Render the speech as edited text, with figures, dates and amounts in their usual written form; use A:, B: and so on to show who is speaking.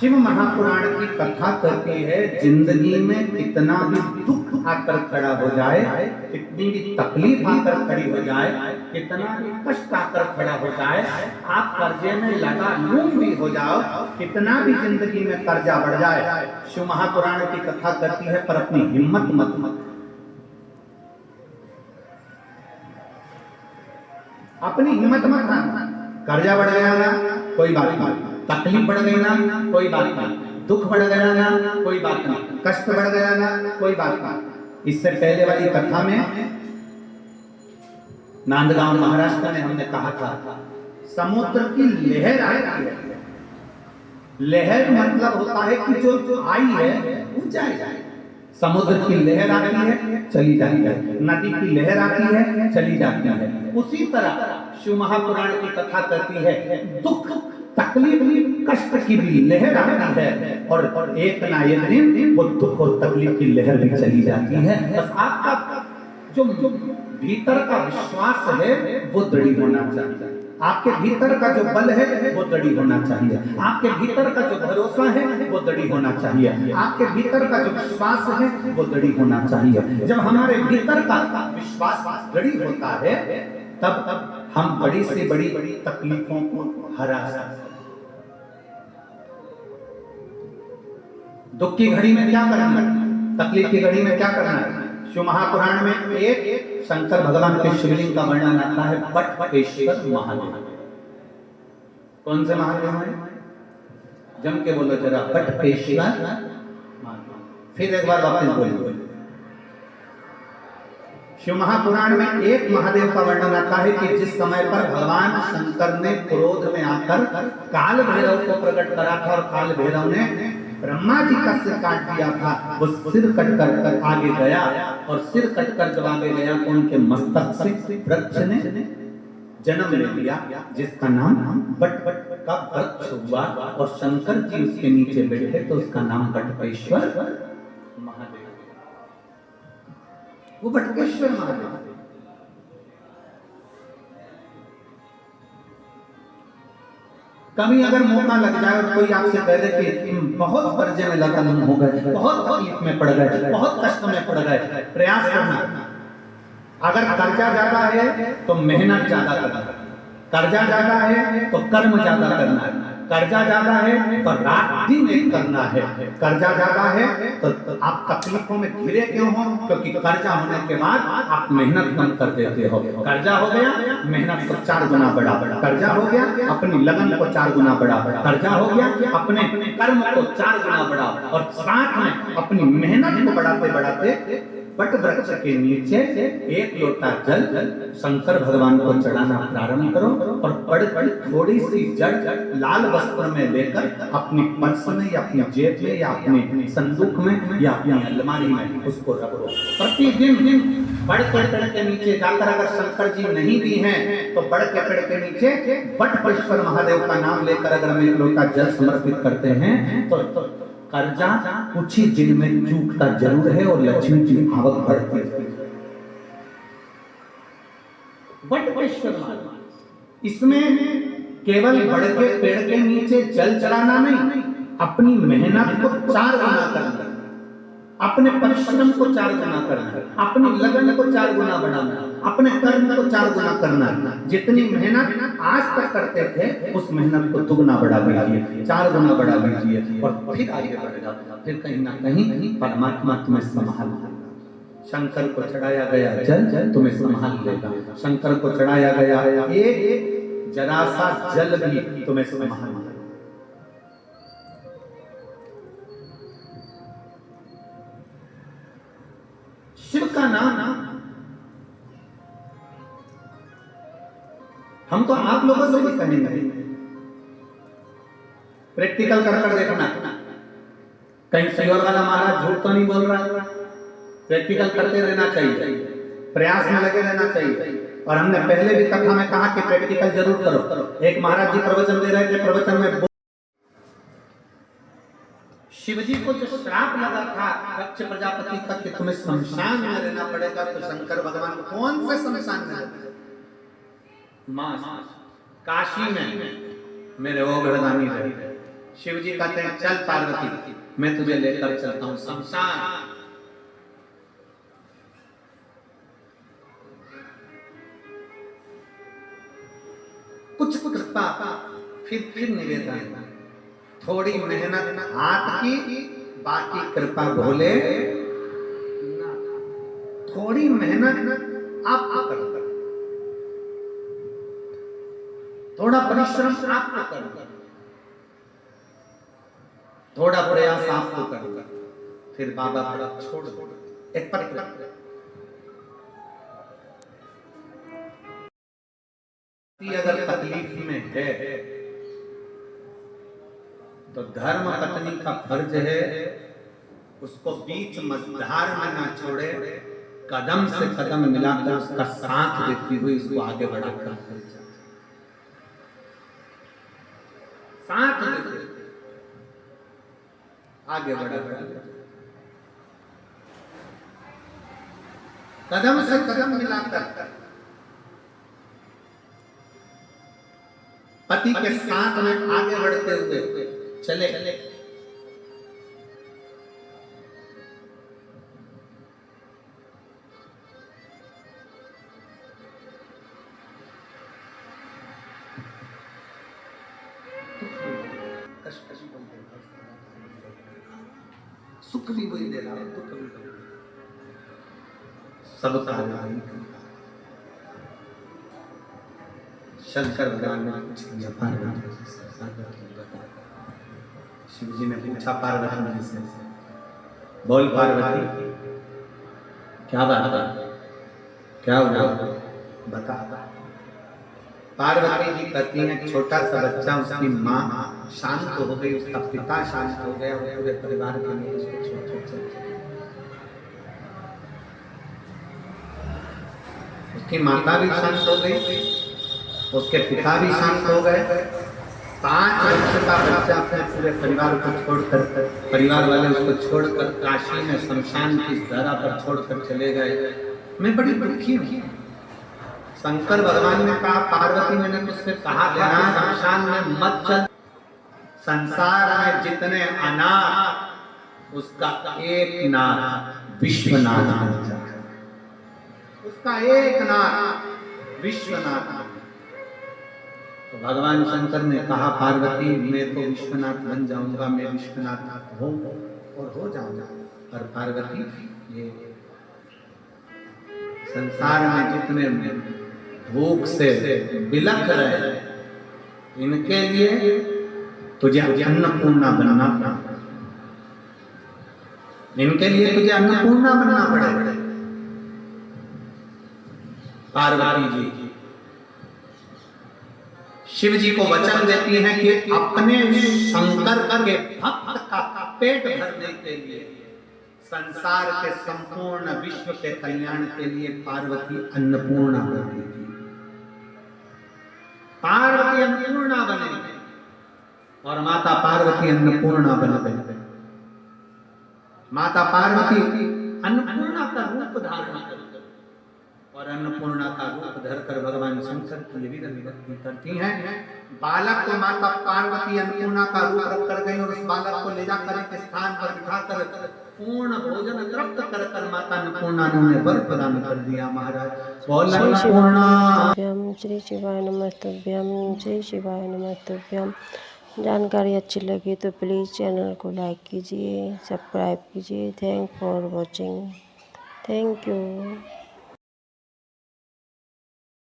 A: शिव महापुराण की कथा कहती है, जिंदगी में कितना भी दुख आकर खड़ा हो जाए, कितनी भी तकलीफ आकर खड़ी हो जाए, कितना भी कष्ट आकर खड़ा हो जाए, आप कर्जे में लगा लूम भी हो जाओ, कितना भी जिंदगी में कर्जा बढ़ जाए, शिव महापुराण की कथा कहती है, पर अपनी हिम्मत मत अपनी हिम्मत मत हारना। कर्जा बढ़ गया ना, कोई बात नहीं। तकलीफ बढ़ गई ना, कोई बात नहीं। दुख बढ़ गया ना, कोई बात नहीं। कष्ट बढ़ गया ना, कोई बात नहीं। इससे पहले वाली कथा में नांदगांव महाराष्ट्र में हमने कहा था, समुद्र की लहर आई है। लहर मतलब होता है कि जो आई है वो जाए। समुद्र की लहर आती है, चली जाती है, नदी की लहर आती है, चली जाती है। उसी तरह शिव महापुराण की कथा कहती है, दुख तकलीफ कष्ट की भी लहर आती है, और एक ना एक दिन वो दुख और तकलीफ की लहर भी चली जाती है। बस आपका जो भीतर का विश्वास है वो दृढ़ होना चाहिए। आपके भीतर का जो बल है वो दृढ़ होना चाहिए। आपके भीतर का जो भरोसा है वो दृढ़ होना चाहिए। आपके भीतर का जो विश्वास है वो दृढ़ होना चाहिए। जब हमारे भीतर का विश्वास दृढ़ होता है, तब हम बड़ी से बड़ी तकलीफों को हरा सकते हैं। दुख की घड़ी में क्या करना है, तकलीफ की घड़ी में क्या करना है? शिव महापुराण में एक शंकर भगवान के शिवलिंग का वर्णन आता है, बटकेश्वर महादेव। कौन से महादेव है? जम के बोलो जरा, बटकेश्वर महादेव। फिर एक बार वापस बोलिए। शिव महापुराण में एक महादेव का वर्णन आता है कि जिस समय पर भगवान शंकर ने क्रोध में आकर काल भैरव को प्रकट करा था, और काल भैरव ने ब्रह्मा जी का सिर काट दिया था, वो सिर कट कर आगे गया, और सिर कट कर जब आगे गया तो उनके मस्तक से वृक्ष ने जन्म ले लिया, जिसका नाम बट का वृक्ष हुआ, और शंकर जी उसके नीचे बैठे तो उसका नाम बटकेश्वर महादेव। वो बटकेश्वर महादेव। कभी अगर मौका लग जाए और कोई आपसे कह दे कि बहुत कर्जे में लगा हो गए, बहुत तकलीफ में पड़ गए, बहुत कष्ट में पड़ गए, प्रयास करना। अगर कर्जा ज्यादा है तो मेहनत ज्यादा करना, कर्जा ज्यादा है तो कर्म ज्यादा करना है, कर्जा ज्यादा है तो रात दिन एक करना है, कर्जा ज्यादा है तो आप तकलीफों में घिरे क्यों हो? क्योंकि कर्जा होने के बाद आप मेहनत कम कर देते हो। कर्जा हो गया, मेहनत को 4 गुना बढ़ा, कर्जा हो गया, अपनी लगन को 4 गुना बढ़ा, कर्जा हो गया, अपने कर्म को 4 गुना बढ़ा, और साथ में अपनी मेहनत को बढ़ाते बढ़ाते बट वृक्ष के नीचे 1 लोटा जल शंकर भगवान को चढ़ाना प्रारंभ करो, और बड़ी थोड़ी सी जड़ लाल वस्त्र में लेकर अपनी पर्स में या अपनी जेब में या अपने संदूक में या अपनी अलमारी में उसको रखो। प्रतिदिन बड़ के पेड़ के नीचे जाकर, अगर शंकर जी नहीं भी हैं तो बड़ के पेड़ के नीचे बटकेश्वर महादेव का नाम लेकर अगर हम 1 लोटा जल समर्पित करते हैं तो कर्जा कुछ ही दिन में चूकता जरूर है, और लक्ष्मी की आवक बढ़ती है। बटकेश्वर महादेव, इसमें केवल बड़ के पेड़ के नीचे जल चढ़ाना नहीं, अपनी मेहनत को 4 गुना करना, अपने परिश्रम को 4 गुना करना, अपनी लगन को 4 गुना बढ़ाना, अपने कर्म को 4 गुना करना। जितनी मेहनत आज तक करते थे उस मेहनत को दुगना बढ़ा दीजिए, 4 गुना बढ़ा दीजिए, और फिर आगे बढ़ेगा। फिर कहीं ना कहीं परमात्मा तुम्हें संभाल लेगा। शंकर को चढ़ाया गया जल तुम्हें संभाल लेगा। शंकर को चढ़ाया गया एक जरा सा जल भी तुम्हें संभाल लेगा। शिव का नाम हम तो आप लोगों से भी कहेंगे, प्रैक्टिकल कर देखना, कहीं सियोर वाला महाराज झूठ तो नहीं बोल रहा है। प्रैक्टिकल करते रहना चाहिए, प्रयास में लगे रहना चाहिए। और हमने पहले भी कथा में कहा कि प्रैक्टिकल जरूर करो। एक महाराज जी प्रवचन दे रहे थे, प्रवचन में शिवजी को जो श्राप लगा था दक्ष प्रजापति का कि तुम्हें शमशान में रहना पड़ेगा, तो शंकर भगवान कौन से शमशान में? काशी में मेरे ओघड़दानी रहे, शिव जी कहते हैं चल पार्वती, मैं तुझे लेकर चलता हूं शमशान। कुछ कृपा, फिर निवेदन, थोड़ी मेहनत हाथ की, बाकी कृपा भोले। थोड़ी मेहनत आप करना, थोड़ा परिश्रम आपको करना, थोड़ा प्रयास आपको करना, फिर बाबा बड़ा छोड़ दो। एक पत्र, अगर तकलीफ में है तो धर्म पत्नी का फर्ज है उसको बीच मझधार में ना छोड़े, कदम से कदम मिलाकर उसका साथ देती हुई उसको आगे बढ़ाकर साथ देते आगे बढ़ाकर कदम से कदम मिलाकर पति के साथ में आगे बढ़ते हुए चले। सुख भी वही दे रहा है, दुख भी सब शंकर भगवान ने कुछ किया पार्वती से। शिव जी ने पूछा पार्वती जी से, बोल पार्वती क्या बात है, क्या हुआ बता। पार्वती जी कहती हैं छोटा सा बच्चा, उसकी माँ शांत हो गई, उसका पिता शांत हो गया, और पूरे परिवार के लोग उसको छोड़कर चले गए। उसकी माता भी शांत हो गई, उसके पिता भी शांत हो गए। 5 वर्ष का बच्चा अपने पूरे परिवार को छोड़कर, परिवार वाले उसको छोड़कर काशी में शमशान की धरा पर छोड़कर चले गए। मैं बड़ी दुखी हूँ। शंकर भगवान ने कहा पार्वती मैंने तुझसे कहा था शमशान में मत चल, संसार में जितने अनाथ उसका एक नाथ विश्वनाथ बन जा, उसका एक नाथ विश्वनाथ। तो भगवान शंकर ने कहा पार्वती मैं तो विश्वनाथ बन जाऊंगा, मैं विश्वनाथ हूं और हो जाऊंगा, पर पार्वती ये संसार में जितने भूख से बिलख रहे इनके लिए तुझे अन्नपूर्णा बनना पड़ेगा, इनके लिए तुझे अन्नपूर्णा बनना पड़ेगा। पार्वती जी शिव जी को वचन देती हैं कि अपने शंकर के भक्त का पेट भरने के लिए, संसार के संपूर्ण विश्व के कल्याण के लिए पार्वती अन्नपूर्णा बनेगी। पार्वती अन्नपूर्णा बनेगी और माता पार्वती अन्नपूर्णा बन गई। माता पार्वती अन्नपूर्णा का रूप धारण कर और अन्नपूर्णा का रूप धरकर भगवान शंकर की भी रंगभक्ति करती हैं। बालक को माता पार्वती अन्नपूर्णा का रूप रख कर गई और उस बालक को ले जाकर एक स्थान पर बिठाकर पूर्ण भोजन तृप्त कर माता अन्नपूर्णा ने उन्हें वर प्रदान कर दिया। महाराज
B: श्री शिवाय नमस्तुभ्यम, श्री शिवाय नमस्तुभ्यम। जानकारी अच्छी लगी तो प्लीज़ चैनल को लाइक कीजिए, सब्सक्राइब कीजिए। Thank for watching. Thank you.